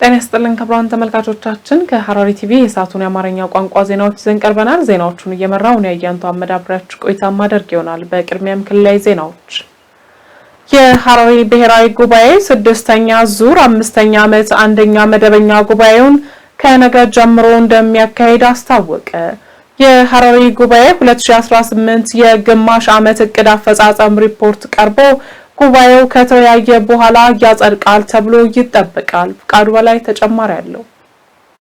ጤና ይስጥልን ክቡራን ተመልካቾቻችን ከሐረሪ ቲቪ የሰዓቱን የአማርኛ ቋንቋ ዜናዎች ይዘን ቀርበናል። ዜናዎቹን እየመራው ነው ያያንቱ አመዳብራችሁ ቆይታ ማድረግ ይሆናል። በቅድሚያም ክልላዊ ዜናዎች የሐረሪ ብሔራዊ ጉባኤ 6ኛ ዙር 5ኛ ዓመት አንደኛ መደበኛ ጉባኤውን ከነገ ጀምሮ እንደሚያካሂድ አስታወቀ። የሐረሪ ጉባኤ 2018 የግማሽ ዓመት እቅድ አፈጻጸም ሪፖርት ቀርቦ ጉባኤው ከተወያየ በኋላ ያጸድቃል ተብሎ ይጠበቃል። ፍቃዱ በላይ ተጨማሪ አለው።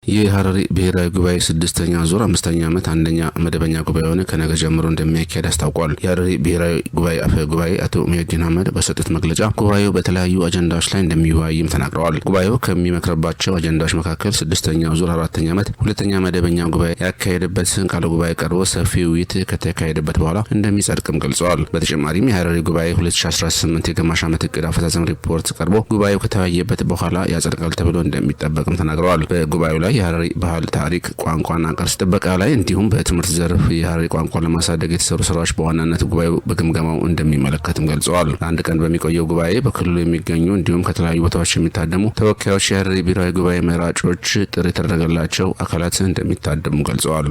የሐረሪ ብሔራዊ ጉባኤ 6ኛ ዙር 5ኛ ዓመት አንደኛ መደበኛ ጉባኤውን ከነገ ጀምሮ እንደሚያካሂድ አስታውቋል። የሐረሪ ብሔራዊ ጉባኤ አፈ ጉባኤ አቶ ሙሂዲን አህመድ በሰጡት መግለጫ ጉባኤው በተለያዩ አጀንዳዎች ላይ እንደሚወያይም ተናግረዋል። ጉባኤው ከሚመክርባቸው አጀንዳዎች መካከል 6ኛው ዙር 4ኛ ዓመት ሁለተኛ መደበኛ ጉባኤ ያካሄደበት ቃለ ጉባኤ ቀርቦ ሰፊ ውይይት ከተካሄደበት በኋላ እንደሚጸድቅም ገልጸዋል። በተጨማሪም የሐረሪ ጉባኤ 2018 የግማሽ ዓመት እቅድ አፈጻጸም ሪፖርት ቀርቦ ጉባኤው ከተወያየበት በኋላ ያጸድቃል ተብሎ እንደሚጠበቅም ተናግረዋል። በጉባኤው ላይ የሐረሪ ባህል፣ ታሪክ፣ ቋንቋና ቅርስ ጥበቃ ላይ እንዲሁም በትምህርት ዘርፍ የሐረሪ ቋንቋ ለማሳደግ የተሰሩ ስራዎች በዋናነት ጉባኤው በግምገማው እንደሚመለከትም ገልጸዋል። አንድ ቀን በሚቆየው ጉባኤ በክልሉ የሚገኙ እንዲሁም ከተለያዩ ቦታዎች የሚታደሙ ተወካዮች፣ የሐረሪ ብሔራዊ ጉባኤ መራጮች፣ ጥሪ የተደረገላቸው አካላት እንደሚታደሙ ገልጸዋል።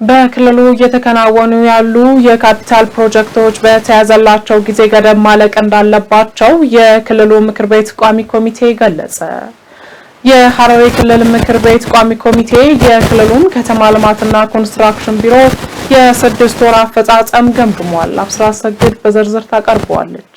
በክልሉ እየተከናወኑ ያሉ የካፒታል ፕሮጀክቶች በተያዘላቸው ጊዜ ገደብ ማለቅ እንዳለባቸው የክልሉ ምክር ቤት ቋሚ ኮሚቴ ገለጸ። የሐረሪ ክልል ምክር ቤት ቋሚ ኮሚቴ የክልሉን ከተማ ልማትና ኮንስትራክሽን ቢሮ የ6 ወር አፈጻጸም ገምግሟል። አብስራ ሰግድ በዝርዝር ታቀርበዋለች።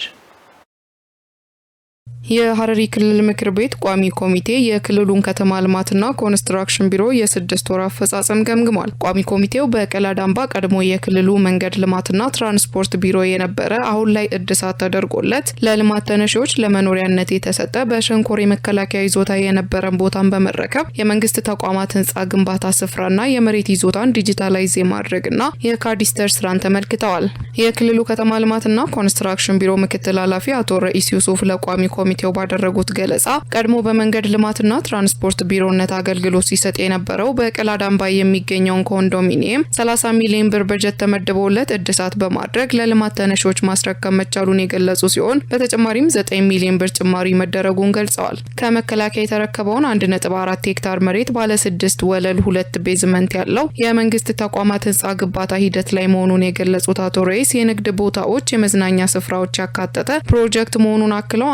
የሐረሪ ክልል ምክር ቤት ቋሚ ኮሚቴ የክልሉን ከተማ ልማትና ኮንስትራክሽን ቢሮ የ6 ወር አፈጻጸም ገምግሟል። ቋሚ ኮሚቴው በቀላዳምባ ቀድሞ የክልሉ መንገድ ልማትና ትራንስፖርት ቢሮ የነበረ አሁን ላይ እድሳት ተደርጎለት ለልማት ተነሺዎች ለመኖሪያነት የተሰጠ በሸንኮር የመከላከያ ይዞታ የነበረን ቦታን በመረከብ የመንግስት ተቋማት ህንጻ ግንባታ ስፍራና የመሬት ይዞታን ዲጂታላይዝ የማድረግና የካዲስተር ስራን ተመልክተዋል። የክልሉ ከተማ ልማትና ኮንስትራክሽን ቢሮ ምክትል ኃላፊ አቶ ረኢስ ዩሱፍ ለቋሚ ኮሚቴው ባደረጉት ገለጻ ቀድሞ በመንገድ ልማትና ትራንስፖርት ቢሮነት አገልግሎት ሲሰጥ የነበረው በቀላዳምባ የሚገኘውን ኮንዶሚኒየም 30 ሚሊዮን ብር በጀት ተመድቦለት እድሳት በማድረግ ለልማት ተነሺዎች ማስረከብ መቻሉን የገለጹ ሲሆን በተጨማሪም 9 ሚሊዮን ብር ጭማሪ መደረጉን ገልጸዋል። ከመከላከያ የተረከበውን 1.4 ሄክታር መሬት ባለ 6 ወለል 2 ቤዝመንት ያለው የመንግስት ተቋማት ህንጻ ግንባታ ሂደት ላይ መሆኑን የገለጹት አቶ ረኢስ የንግድ ቦታዎች፣ የመዝናኛ ስፍራዎች ያካተተ ፕሮጀክት መሆኑን አክለው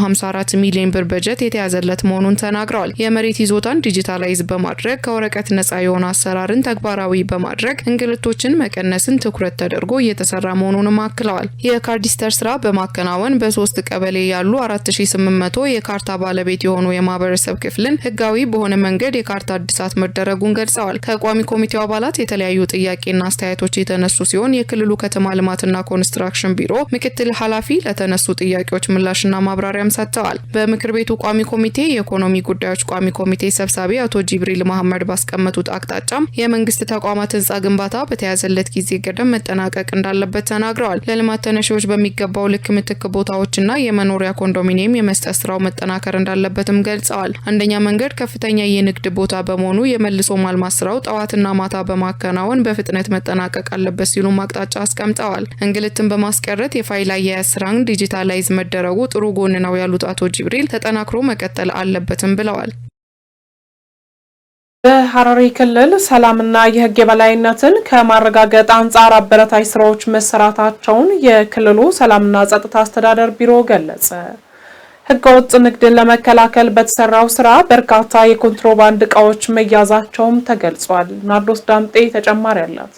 154 ሚሊዮን ብር በጀት የተያዘለት መሆኑን ተናግረዋል። የመሬት ይዞታን ዲጂታላይዝ በማድረግ ከወረቀት ነፃ የሆነ አሰራርን ተግባራዊ በማድረግ እንግልቶችን መቀነስን ትኩረት ተደርጎ እየተሰራ መሆኑንም አክለዋል። የካርዲስተር ስራ በማከናወን በ3 ቀበሌ ያሉ 4800 የካርታ ባለቤት የሆኑ የማህበረሰብ ክፍልን ህጋዊ በሆነ መንገድ የካርታ እድሳት መደረጉን ገልጸዋል። ከቋሚ ኮሚቴው አባላት የተለያዩ ጥያቄና አስተያየቶች የተነሱ ሲሆን የክልሉ ከተማ ልማትና ኮንስትራክሽን ቢሮ ምክትል ኃላፊ ለተነሱ ጥያቄዎች ምላሽና ማብራሪያም ሰጥተዋል። በምክር ቤቱ ቋሚ ኮሚቴ የኢኮኖሚ ጉዳዮች ቋሚ ኮሚቴ ሰብሳቢ አቶ ጂብሪል መሐመድ ባስቀመጡት አቅጣጫም የመንግስት ተቋማት ህንጻ ግንባታ በተያዘለት ጊዜ ገደብ መጠናቀቅ እንዳለበት ተናግረዋል። ለልማት ተነሺዎች በሚገባው ልክ ምትክ ቦታዎችና የመኖሪያ ኮንዶሚኒየም የመስጠት ስራው መጠናከር እንዳለበትም ገልጸዋል። አንደኛ መንገድ ከፍተኛ የንግድ ቦታ በመሆኑ የመልሶ ማልማት ስራው ጠዋትና ማታ በማከናወን በፍጥነት መጠናቀቅ አለበት ሲሉ አቅጣጫ አስቀምጠዋል። እንግልትን በማስቀረት የፋይል አያያዝ ስራን ዲጂታላይዝ መደረጉ ጥሩ ጎን ነው ያሉት አቶ ጂብሪል ተጠናክሮ መቀጠል አለበትም ብለዋል። በሐረሪ ክልል ሰላምና የህግ የበላይነትን ከማረጋገጥ አንጻር አበረታች ስራዎች መሰራታቸውን የክልሉ ሰላምና ጸጥታ አስተዳደር ቢሮ ገለጸ። ህገወጥ ንግድን ለመከላከል በተሰራው ስራ በርካታ የኮንትሮባንድ እቃዎች መያዛቸውም ተገልጿል። ናርዶስ ዳምጤ ተጨማሪ አላት።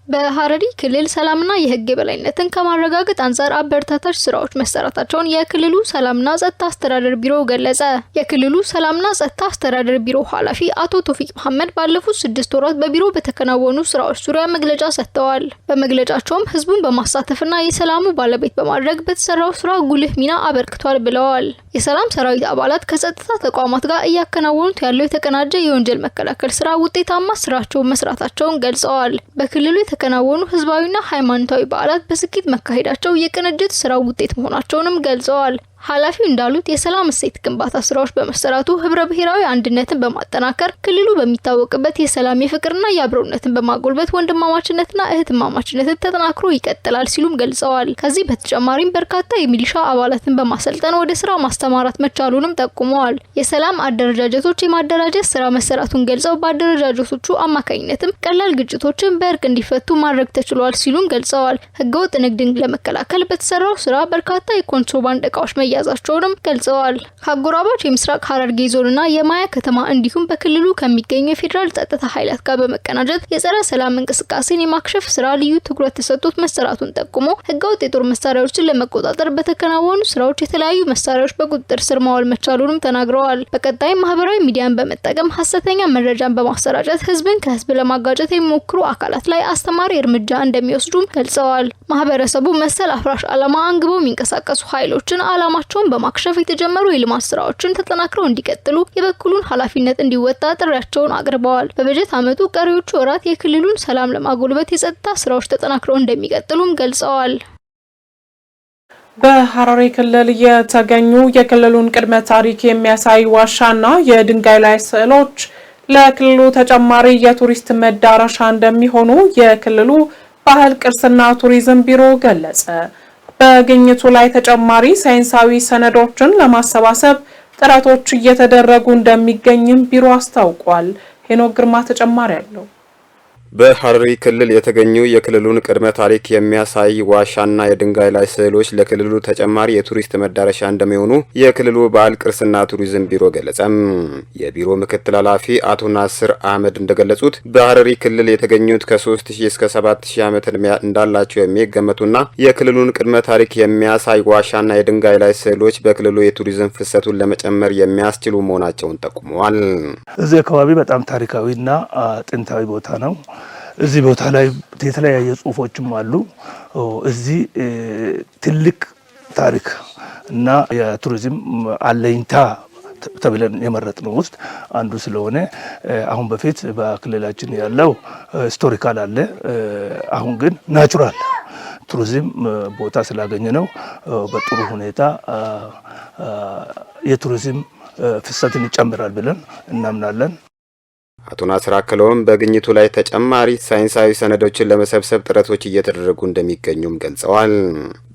በሐረሪ ክልል ሰላምና የህግ የበላይነትን ከማረጋገጥ አንጻር አበረታታች ስራዎች መሰራታቸውን የክልሉ ሰላምና ጸጥታ አስተዳደር ቢሮ ገለጸ። የክልሉ ሰላምና ጸጥታ አስተዳደር ቢሮ ኃላፊ አቶ ቶፊቅ መሐመድ ባለፉት 6 ወራት በቢሮ በተከናወኑ ስራዎች ዙሪያ መግለጫ ሰጥተዋል። በመግለጫቸውም ህዝቡን በማሳተፍና የሰላሙ ባለቤት በማድረግ በተሰራው ስራ ጉልህ ሚና አበርክቷል ብለዋል። የሰላም ሰራዊት አባላት ከጸጥታ ተቋማት ጋር እያከናወኑት ያለው የተቀናጀ የወንጀል መከላከል ስራ ውጤታማ ስራቸውን መስራታቸውን ገልጸዋል። በክልሉ የተከናወኑ ህዝባዊና ሃይማኖታዊ በዓላት በስኬት መካሄዳቸው የቅንጅት ስራው ውጤት መሆናቸውንም ገልጸዋል። ኃላፊው እንዳሉት የሰላም እሴት ግንባታ ስራዎች በመሰራቱ ህብረ ብሔራዊ አንድነትን በማጠናከር ክልሉ በሚታወቅበት የሰላም የፍቅርና የአብሮነትን በማጎልበት ወንድማማችነትና እህትማማችነትን ተጠናክሮ ይቀጥላል ሲሉም ገልጸዋል። ከዚህ በተጨማሪም በርካታ የሚሊሻ አባላትን በማሰልጠን ወደ ስራ ማስተማራት መቻሉንም ጠቁመዋል። የሰላም አደረጃጀቶች የማደራጀት ስራ መሰራቱን ገልጸው በአደረጃጀቶቹ አማካኝነትም ቀላል ግጭቶችን በእርቅ እንዲፈቱ ማድረግ ተችሏል ሲሉም ገልጸዋል። ህገወጥ ንግድን ለመከላከል በተሰራው ስራ በርካታ የኮንትሮባንድ እቃዎች መያዛቸውንም ገልጸዋል። ከአጎራባች የምስራቅ ሐረርጌ ዞንና የማያ ከተማ እንዲሁም በክልሉ ከሚገኙ የፌዴራል ጸጥታ ኃይላት ጋር በመቀናጀት የጸረ ሰላም እንቅስቃሴን የማክሸፍ ስራ ልዩ ትኩረት ተሰጥቶት መሰራቱን ጠቁሞ ህገወጥ የጦር መሳሪያዎችን ለመቆጣጠር በተከናወኑ ስራዎች የተለያዩ መሳሪያዎች በቁጥጥር ስር ማዋል መቻሉንም ተናግረዋል። በቀጣይም ማህበራዊ ሚዲያን በመጠቀም ሐሰተኛ መረጃን በማሰራጨት ህዝብን ከህዝብ ለማጋጨት የሚሞክሩ አካላት ላይ አስተማሪ እርምጃ እንደሚወስዱም ገልጸዋል። ማህበረሰቡ መሰል አፍራሽ ዓላማ አንግበው የሚንቀሳቀሱ ኃይሎችን ዓላማቸውን በማክሸፍ የተጀመሩ የልማት ስራዎችን ተጠናክረው እንዲቀጥሉ የበኩሉን ኃላፊነት እንዲወጣ ጥሪያቸውን አቅርበዋል። በበጀት ዓመቱ ቀሪዎቹ ወራት የክልሉን ሰላም ለማጎልበት የጸጥታ ስራዎች ተጠናክረው እንደሚቀጥሉም ገልጸዋል። በሐረሪ ክልል የተገኙ የክልሉን ቅድመ ታሪክ የሚያሳይ ዋሻና የድንጋይ ላይ ስዕሎች ለክልሉ ተጨማሪ የቱሪስት መዳረሻ እንደሚሆኑ የክልሉ ባህል ቅርስና ቱሪዝም ቢሮ ገለጸ። በግኝቱ ላይ ተጨማሪ ሳይንሳዊ ሰነዶችን ለማሰባሰብ ጥረቶች እየተደረጉ እንደሚገኝም ቢሮ አስታውቋል። ሄኖክ ግርማ ተጨማሪ አለው። በሐረሪ ክልል የተገኙ የክልሉን ቅድመ ታሪክ የሚያሳይ ዋሻና የድንጋይ ላይ ስዕሎች ለክልሉ ተጨማሪ የቱሪስት መዳረሻ እንደሚሆኑ የክልሉ ባህል ቅርስና ቱሪዝም ቢሮ ገለጸም። የቢሮ ምክትል ኃላፊ አቶ ናስር አህመድ እንደገለጹት በሐረሪ ክልል የተገኙት ከ3000 እስከ 7000 ዓመት ዕድሜ እንዳላቸው የሚገመቱና የክልሉን ቅድመ ታሪክ የሚያሳይ ዋሻና የድንጋይ ላይ ስዕሎች በክልሉ የቱሪዝም ፍሰቱን ለመጨመር የሚያስችሉ መሆናቸውን ጠቁመዋል። እዚህ አካባቢ በጣም ታሪካዊና ጥንታዊ ቦታ ነው። እዚህ ቦታ ላይ የተለያየ ጽሁፎችም አሉ። እዚህ ትልቅ ታሪክ እና የቱሪዝም አለኝታ ተብለን የመረጥነው ውስጥ አንዱ ስለሆነ አሁን በፊት በክልላችን ያለው ሂስቶሪካል አለ። አሁን ግን ናቹራል ቱሪዝም ቦታ ስላገኘ ነው በጥሩ ሁኔታ የቱሪዝም ፍሰትን ይጨምራል ብለን እናምናለን። አቶ ናስር አክለውም በግኝቱ ላይ ተጨማሪ ሳይንሳዊ ሰነዶችን ለመሰብሰብ ጥረቶች እየተደረጉ እንደሚገኙም ገልጸዋል።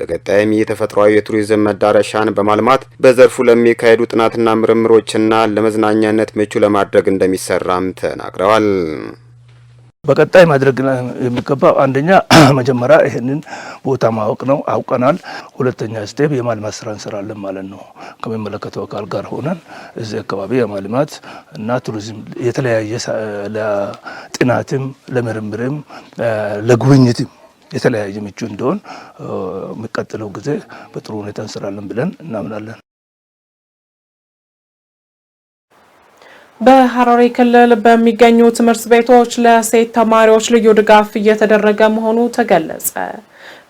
በቀጣይም የተፈጥሯዊ የቱሪዝም መዳረሻን በማልማት በዘርፉ ለሚካሄዱ ጥናትና ምርምሮችና ለመዝናኛነት ምቹ ለማድረግ እንደሚሰራም ተናግረዋል። በቀጣይ ማድረግ የሚገባው አንደኛ መጀመሪያ ይሄንን ቦታ ማወቅ ነው፣ አውቀናል። ሁለተኛ ስቴፕ የማልማት ስራ እንሰራለን ማለት ነው። ከሚመለከተው አካል ጋር ሆነን እዚህ አካባቢ የማልማት እና ቱሪዝም የተለያየ ለጥናትም ለምርምርም ለጉብኝትም የተለያየ ምቹ እንደሆን የሚቀጥለው ጊዜ በጥሩ ሁኔታ እንሰራለን ብለን እናምናለን። በሐረሪ ክልል በሚገኙ ትምህርት ቤቶች ለሴት ተማሪዎች ልዩ ድጋፍ እየተደረገ መሆኑ ተገለጸ።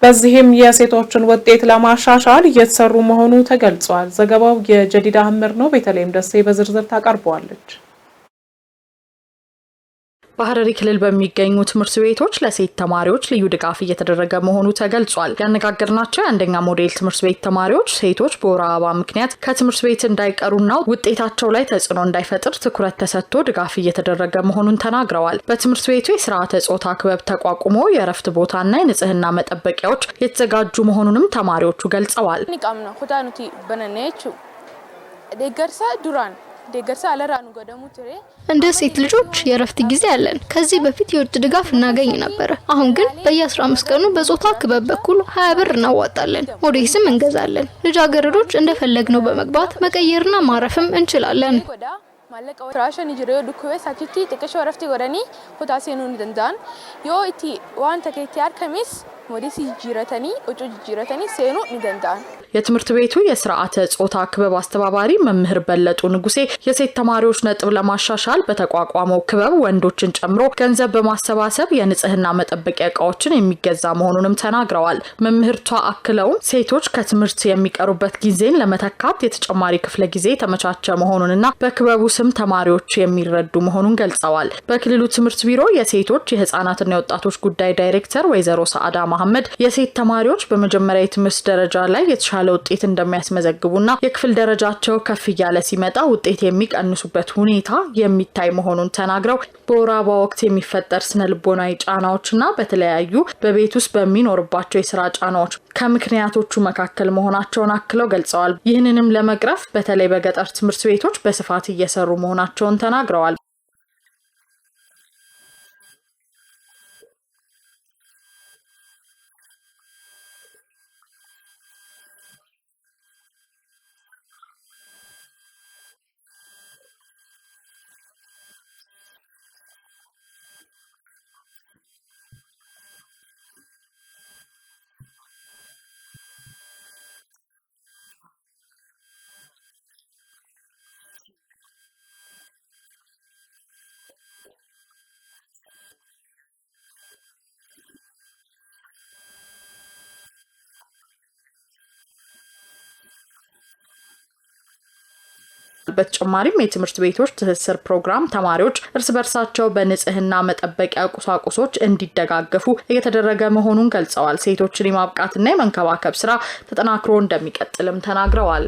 በዚህም የሴቶችን ውጤት ለማሻሻል እየተሰሩ መሆኑ ተገልጿል። ዘገባው የጀዲዳ አህመድ ነው። በተለይም ደሴ በዝርዝር ታቀርበዋለች። በሐረሪ ክልል በሚገኙ ትምህርት ቤቶች ለሴት ተማሪዎች ልዩ ድጋፍ እየተደረገ መሆኑ ተገልጿል። ያነጋገርናቸው የአንደኛ ሞዴል ትምህርት ቤት ተማሪዎች ሴቶች በወር አበባ ምክንያት ከትምህርት ቤት እንዳይቀሩና ውጤታቸው ላይ ተጽዕኖ እንዳይፈጥር ትኩረት ተሰጥቶ ድጋፍ እየተደረገ መሆኑን ተናግረዋል። በትምህርት ቤቱ የስርዓተ ጾታ ክበብ ተቋቁሞ የእረፍት ቦታና የንጽህና መጠበቂያዎች የተዘጋጁ መሆኑንም ተማሪዎቹ ገልጸዋል። እንደ ሴት ልጆች የእረፍት ጊዜ አለን። ከዚህ በፊት የውጭ ድጋፍ እናገኝ ነበር። አሁን ግን በየ15 ቀኑ በጾታ ክበብ በኩል 20 ብር እናዋጣለን። ሞዴስም እንገዛለን። ልጃገረዶች እንደፈለግነው በመግባት መቀየርና ማረፍም እንችላለን። ፍራሽን ጅሬ ዱኩዌ ሳቺቲ ጥቅሾ ረፍቲ ወረኒ ፖታሲኑን ደንዳን ዮ ኢቲ ዋን ተከቲያር ከሚስ ሞዴሲ ጅረተኒ ኦጮ ጅረተኒ ሴኑ ንደንዳን የትምህርት ቤቱ የስርዓተ ጾታ ክበብ አስተባባሪ መምህር በለጡ ንጉሴ የሴት ተማሪዎች ነጥብ ለማሻሻል በተቋቋመው ክበብ ወንዶችን ጨምሮ ገንዘብ በማሰባሰብ የንጽህና መጠበቂያ እቃዎችን የሚገዛ መሆኑንም ተናግረዋል። መምህርቷ አክለውም ሴቶች ከትምህርት የሚቀሩበት ጊዜን ለመተካት የተጨማሪ ክፍለ ጊዜ ተመቻቸ መሆኑንና በክበቡ ስም ተማሪዎች የሚረዱ መሆኑን ገልጸዋል። በክልሉ ትምህርት ቢሮ የሴቶች የህፃናትና የወጣቶች ጉዳይ ዳይሬክተር ወይዘሮ ሰዓዳ መሐመድ የሴት ተማሪዎች በመጀመሪያ የትምህርት ደረጃ ላይ የተሻለ ውጤት እንደሚያስመዘግቡና የክፍል ደረጃቸው ከፍ እያለ ሲመጣ ውጤት የሚቀንሱበት ሁኔታ የሚታይ መሆኑን ተናግረው በወር አበባ ወቅት የሚፈጠር ስነልቦናዊ ጫናዎችና በተለያዩ በቤት ውስጥ በሚኖርባቸው የስራ ጫናዎች ከምክንያቶቹ መካከል መሆናቸውን አክለው ገልጸዋል። ይህንንም ለመቅረፍ በተለይ በገጠር ትምህርት ቤቶች በስፋት እየሰሩ መሆናቸውን ተናግረዋል። በተጨማሪም የትምህርት ቤቶች ትስስር ፕሮግራም ተማሪዎች እርስ በርሳቸው በንጽህና መጠበቂያ ቁሳቁሶች እንዲደጋገፉ እየተደረገ መሆኑን ገልጸዋል። ሴቶችን የማብቃትና የመንከባከብ ስራ ተጠናክሮ እንደሚቀጥልም ተናግረዋል።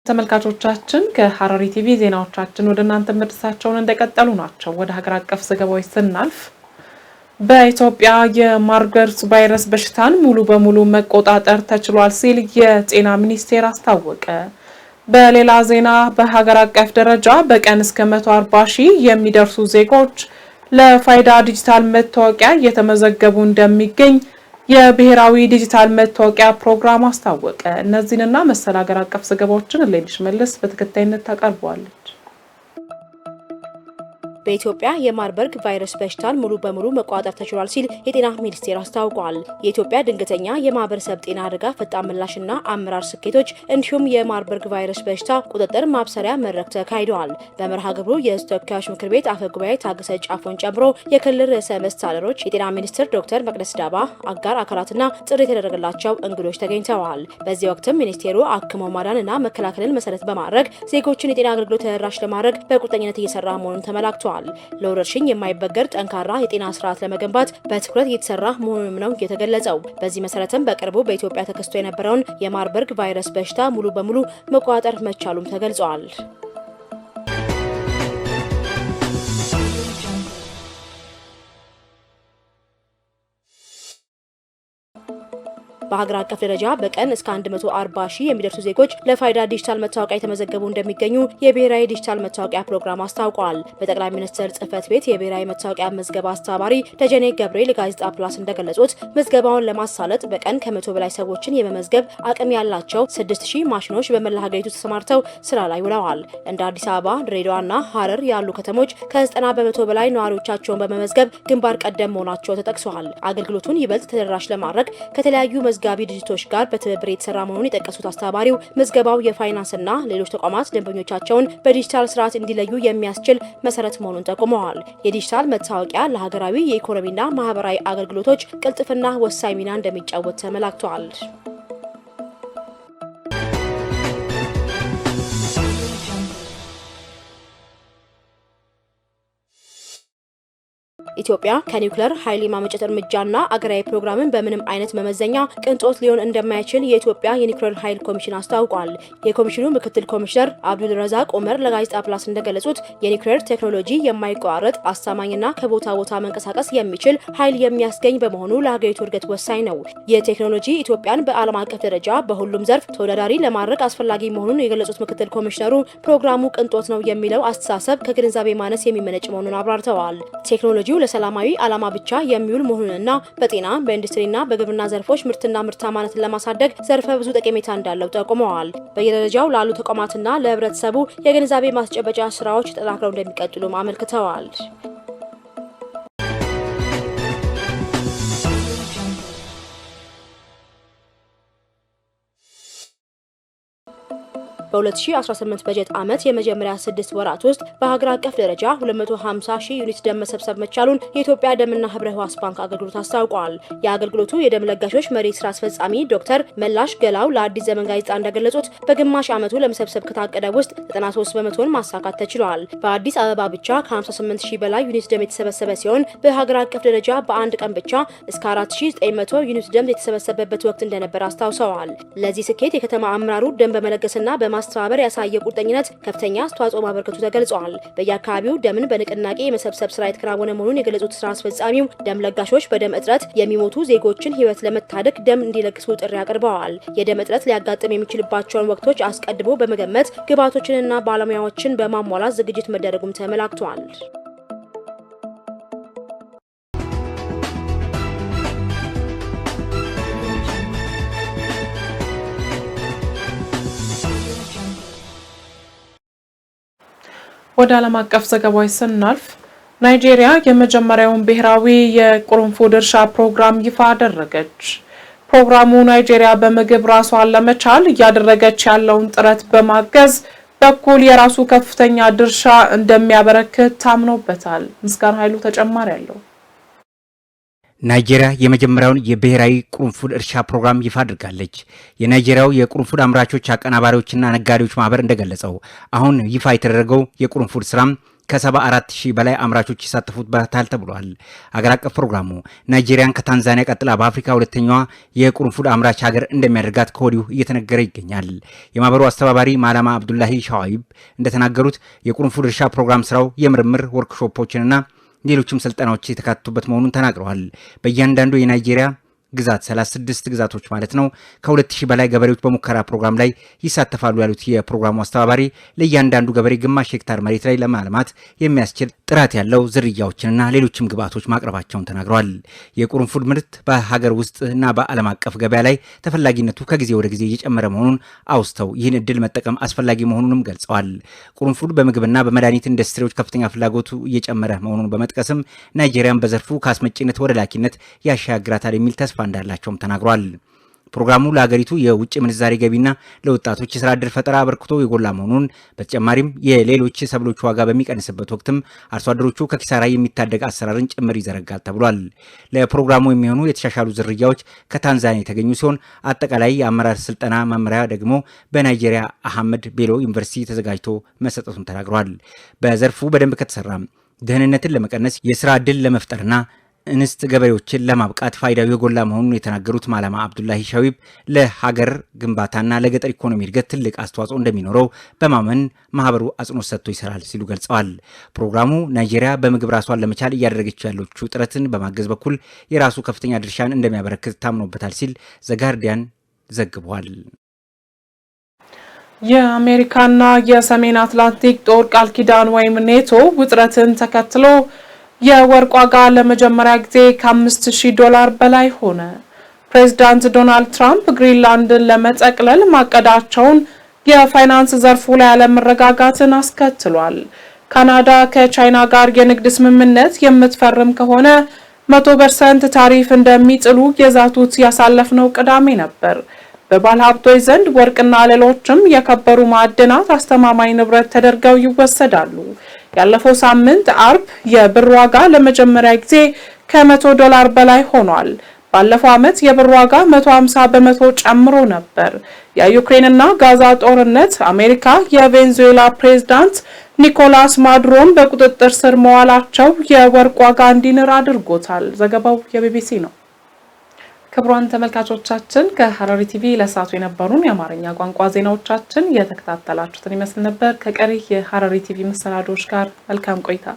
ተመልካቾቻችን ከሐረሪ ቲቪ ዜናዎቻችን ወደ እናንተ መድረሳቸውን እንደቀጠሉ ናቸው። ወደ ሀገር አቀፍ ዘገባዎች ስናልፍ በኢትዮጵያ የማርበርግ ቫይረስ በሽታን ሙሉ በሙሉ መቆጣጠር ተችሏል ሲል የጤና ሚኒስቴር አስታወቀ። በሌላ ዜና በሀገር አቀፍ ደረጃ በቀን እስከ 140,000 የሚደርሱ ዜጎች ለፋይዳ ዲጂታል መታወቂያ እየተመዘገቡ እንደሚገኝ የብሔራዊ ዲጂታል መታወቂያ ፕሮግራም አስታወቀ። እነዚህንና መሰል ሀገር አቀፍ ዘገባዎችን ሌሊሽ መልስ በተከታይነት ታቀርባለች። በኢትዮጵያ የማርበርግ ቫይረስ በሽታን ሙሉ በሙሉ መቆጣጠር ተችሏል ሲል የጤና ሚኒስቴር አስታውቋል። የኢትዮጵያ ድንገተኛ የማህበረሰብ ጤና አደጋ ፈጣን ምላሽና አመራር ስኬቶች እንዲሁም የማርበርግ ቫይረስ በሽታ ቁጥጥር ማብሰሪያ መድረክ ተካሂደዋል። በመርሃ ግብሩ የሕዝብ ተወካዮች ምክር ቤት አፈ ጉባኤ ታገሰ ጫፎን ጨምሮ የክልል ርዕሰ መስተዳድሮች፣ የጤና ሚኒስትር ዶክተር መቅደስ ዳባ፣ አጋር አካላትና ጥሪ የተደረገላቸው እንግዶች ተገኝተዋል። በዚህ ወቅትም ሚኒስቴሩ አክሞ ማዳንና መከላከልን መሰረት በማድረግ ዜጎችን የጤና አገልግሎት ተደራሽ ለማድረግ በቁርጠኝነት እየሰራ መሆኑን ተመላክቷል። ለወረርሽኝ የማይበገር ጠንካራ የጤና ስርዓት ለመገንባት በትኩረት እየተሰራ መሆኑንም ነው የተገለጸው። በዚህ መሰረትም በቅርቡ በኢትዮጵያ ተከስቶ የነበረውን የማርበርግ ቫይረስ በሽታ ሙሉ በሙሉ መቆጣጠር መቻሉም ተገልጿል። በሀገር አቀፍ ደረጃ በቀን እስከ 140,000 የሚደርሱ ዜጎች ለፋይዳ ዲጂታል መታወቂያ የተመዘገቡ እንደሚገኙ የብሔራዊ ዲጂታል መታወቂያ ፕሮግራም አስታውቋል። በጠቅላይ ሚኒስትር ጽህፈት ቤት የብሔራዊ መታወቂያ መዝገባ አስተባባሪ ደጀኔ ገብሬ ለጋዜጣ ፕላስ እንደገለጹት ምዝገባውን ለማሳለጥ በቀን ከ100 በላይ ሰዎችን የመመዝገብ አቅም ያላቸው 6000 ማሽኖች በመላ ሀገሪቱ ተሰማርተው ስራ ላይ ውለዋል። እንደ አዲስ አበባ፣ ድሬዳዋና ሐረር ያሉ ከተሞች ከ90% በላይ ነዋሪዎቻቸውን በመመዝገብ ግንባር ቀደም መሆናቸው ተጠቅሷል። አገልግሎቱን ይበልጥ ተደራሽ ለማድረግ ከተለያዩ መዝጋቢ ድርጅቶች ጋር በትብብር የተሰራ መሆኑን የጠቀሱት አስተባባሪው ምዝገባው የፋይናንስና ሌሎች ተቋማት ደንበኞቻቸውን በዲጂታል ስርዓት እንዲለዩ የሚያስችል መሰረት መሆኑን ጠቁመዋል። የዲጂታል መታወቂያ ለሀገራዊ የኢኮኖሚና ማህበራዊ አገልግሎቶች ቅልጥፍና ወሳኝ ሚና እንደሚጫወት ተመላክቷል። ኢትዮጵያ ከኒውክሌር ኃይል የማመንጨት እርምጃና አገራዊ ፕሮግራምን በምንም አይነት መመዘኛ ቅንጦት ሊሆን እንደማይችል የኢትዮጵያ የኒውክሌር ኃይል ኮሚሽን አስታውቋል። የኮሚሽኑ ምክትል ኮሚሽነር አብዱል ረዛቅ ኡመር ለጋዜጣ ፕላስ እንደገለጹት የኒውክሌር ቴክኖሎጂ የማይቋረጥ አስተማማኝና ከቦታ ቦታ መንቀሳቀስ የሚችል ኃይል የሚያስገኝ በመሆኑ ለሀገሪቱ እድገት ወሳኝ ነው። የቴክኖሎጂ ኢትዮጵያን በዓለም አቀፍ ደረጃ በሁሉም ዘርፍ ተወዳዳሪ ለማድረግ አስፈላጊ መሆኑን የገለጹት ምክትል ኮሚሽነሩ ፕሮግራሙ ቅንጦት ነው የሚለው አስተሳሰብ ከግንዛቤ ማነስ የሚመነጭ መሆኑን አብራርተዋል። ቴክኖሎጂው ለሰላማዊ ዓላማ ብቻ የሚውል መሆኑንና በጤና በኢንዱስትሪና በግብርና ዘርፎች ምርትና ምርታማነትን ለማሳደግ ዘርፈ ብዙ ጠቀሜታ እንዳለው ጠቁመዋል። በየደረጃው ላሉ ተቋማትና ለህብረተሰቡ የግንዛቤ ማስጨበጫ ስራዎች ተጠናክረው እንደሚቀጥሉም አመልክተዋል። በ2018 በጀት ዓመት የመጀመሪያ 6 ወራት ውስጥ በሀገር አቀፍ ደረጃ 250 ሺህ ዩኒት ደም መሰብሰብ መቻሉን የኢትዮጵያ ደምና ህብረ ህዋስ ባንክ አገልግሎት አስታውቋል። የአገልግሎቱ የደም ለጋሾች መሪ ስራ አስፈጻሚ ዶክተር መላሽ ገላው ለአዲስ ዘመን ጋዜጣ እንደገለጹት በግማሽ ዓመቱ ለመሰብሰብ ከታቀደ ውስጥ 93 በመቶን ማሳካት ተችሏል። በአዲስ አበባ ብቻ ከ58 ሺህ በላይ ዩኒት ደም የተሰበሰበ ሲሆን በሀገር አቀፍ ደረጃ በአንድ ቀን ብቻ እስከ 4900 ዩኒት ደም የተሰበሰበበት ወቅት እንደነበር አስታውሰዋል። ለዚህ ስኬት የከተማ አመራሩ ደም በመለገስና በማስተባበር ያሳየ ቁርጠኝነት ከፍተኛ አስተዋጽኦ ማበርከቱ ተገልጿል። በየአካባቢው ደምን በንቅናቄ የመሰብሰብ ስራ የተከናወነ መሆኑን የገለጹት ስራ አስፈጻሚው ደም ለጋሾች በደም እጥረት የሚሞቱ ዜጎችን ህይወት ለመታደግ ደም እንዲለግሱ ጥሪ አቅርበዋል። የደም እጥረት ሊያጋጥም የሚችልባቸውን ወቅቶች አስቀድሞ በመገመት ግብዓቶችንና ባለሙያዎችን በማሟላት ዝግጅት መደረጉም ተመላክቷል። ወደ ዓለም አቀፍ ዘገባዎች ስናልፍ ናይጄሪያ የመጀመሪያውን ብሔራዊ የቁርንፉድ እርሻ ፕሮግራም ይፋ አደረገች። ፕሮግራሙ ናይጄሪያ በምግብ ራሷን ለመቻል እያደረገች ያለውን ጥረት በማገዝ በኩል የራሱ ከፍተኛ ድርሻ እንደሚያበረክት ታምኖበታል። ምስጋና ኃይሉ ተጨማሪ አለው። ናይጄሪያ የመጀመሪያውን የብሔራዊ ቁርንፉድ እርሻ ፕሮግራም ይፋ አድርጋለች። የናይጄሪያው የቁርንፉድ አምራቾች አቀናባሪዎችና ነጋዴዎች ማህበር እንደገለጸው አሁን ይፋ የተደረገው የቁርንፉድ ስራም ከ74,000 በላይ አምራቾች ይሳተፉበታል ተብሏል። አገር አቀፍ ፕሮግራሙ ናይጄሪያን ከታንዛኒያ ቀጥላ በአፍሪካ ሁለተኛዋ የቁርንፉድ አምራች ሀገር እንደሚያደርጋት ከወዲሁ እየተነገረ ይገኛል። የማህበሩ አስተባባሪ ማላማ አብዱላሂ ሻዋይብ እንደተናገሩት የቁርንፉድ እርሻ ፕሮግራም ስራው የምርምር ወርክሾፖችንና ሌሎችም ስልጠናዎች የተካተቱበት መሆኑን ተናግረዋል። በእያንዳንዱ የናይጄሪያ ግዛት 36 ግዛቶች ማለት ነው ከ2000 በላይ ገበሬዎች በሙከራ ፕሮግራም ላይ ይሳተፋሉ ያሉት የፕሮግራሙ አስተባባሪ ለእያንዳንዱ ገበሬ ግማሽ ሄክታር መሬት ላይ ለማልማት የሚያስችል ጥራት ያለው ዝርያዎችንና ሌሎችም ግብዓቶች ማቅረባቸውን ተናግረዋል። የቁርንፉድ ምርት በሀገር ውስጥ እና በዓለም አቀፍ ገበያ ላይ ተፈላጊነቱ ከጊዜ ወደ ጊዜ እየጨመረ መሆኑን አውስተው ይህን እድል መጠቀም አስፈላጊ መሆኑንም ገልጸዋል። ቁርንፉድ በምግብና በመድኃኒት ኢንዱስትሪዎች ከፍተኛ ፍላጎቱ እየጨመረ መሆኑን በመጥቀስም ናይጄሪያን በዘርፉ ከአስመጪነት ወደ ላኪነት ያሻግራታል የሚል ተስፋ እንዳላቸውም ተናግሯል። ፕሮግራሙ ለሀገሪቱ የውጭ ምንዛሬ ገቢና ለወጣቶች የስራ ዕድል ፈጠራ አበርክቶ የጎላ መሆኑን በተጨማሪም የሌሎች ሰብሎች ዋጋ በሚቀንስበት ወቅትም አርሶ አደሮቹ ከኪሳራ የሚታደግ አሰራርን ጭምር ይዘረጋል ተብሏል። ለፕሮግራሙ የሚሆኑ የተሻሻሉ ዝርያዎች ከታንዛኒያ የተገኙ ሲሆን አጠቃላይ የአመራር ስልጠና መመሪያ ደግሞ በናይጄሪያ አህመድ ቤሎ ዩኒቨርሲቲ ተዘጋጅቶ መሰጠቱን ተናግሯል። በዘርፉ በደንብ ከተሰራ ደህንነትን ለመቀነስ የስራ ዕድል ለመፍጠርና እንስት ገበሬዎችን ለማብቃት ፋይዳው የጎላ መሆኑን የተናገሩት ማላማ አብዱላሂ ሻዊብ ለሀገር ግንባታና ለገጠር ኢኮኖሚ እድገት ትልቅ አስተዋጽኦ እንደሚኖረው በማመን ማህበሩ አጽንኦት ሰጥቶ ይሰራል ሲሉ ገልጸዋል። ፕሮግራሙ ናይጄሪያ በምግብ ራሷን ለመቻል እያደረገች ያለችው ጥረትን በማገዝ በኩል የራሱ ከፍተኛ ድርሻን እንደሚያበረክት ታምኖበታል ሲል ዘጋርዲያን ዘግቧል። የአሜሪካና የሰሜን አትላንቲክ ጦር ቃል ኪዳን ወይም ኔቶ ውጥረትን ተከትሎ የወርቅ ዋጋ ለመጀመሪያ ጊዜ $5,000 በላይ ሆነ። ፕሬዝዳንት ዶናልድ ትራምፕ ግሪንላንድን ለመጠቅለል ማቀዳቸውን የፋይናንስ ዘርፉ ላይ ያለመረጋጋትን አስከትሏል። ካናዳ ከቻይና ጋር የንግድ ስምምነት የምትፈርም ከሆነ 100% ታሪፍ እንደሚጥሉ የዛቱት ያሳለፍነው ቅዳሜ ነበር። በባለሀብቶች ዘንድ ወርቅና ሌሎችም የከበሩ ማዕድናት አስተማማኝ ንብረት ተደርገው ይወሰዳሉ። ያለፈው ሳምንት አርብ የብር ዋጋ ለመጀመሪያ ጊዜ $100 በላይ ሆኗል። ባለፈው ዓመት የብር ዋጋ 150 በመቶ ጨምሮ ነበር። የዩክሬንና ጋዛ ጦርነት አሜሪካ የቬንዙዌላ ፕሬዝዳንት ኒኮላስ ማዱሮን በቁጥጥር ስር መዋላቸው የወርቅ ዋጋ እንዲንር አድርጎታል። ዘገባው የቢቢሲ ነው። ክቡራን ተመልካቾቻችን ከሐረሪ ቲቪ ለሰዓቱ የነበሩን የአማርኛ ቋንቋ ዜናዎቻችን የተከታተላችሁትን ይመስል ነበር። ከቀሪ የሐረሪ ቲቪ መሰናዶዎች ጋር መልካም ቆይታ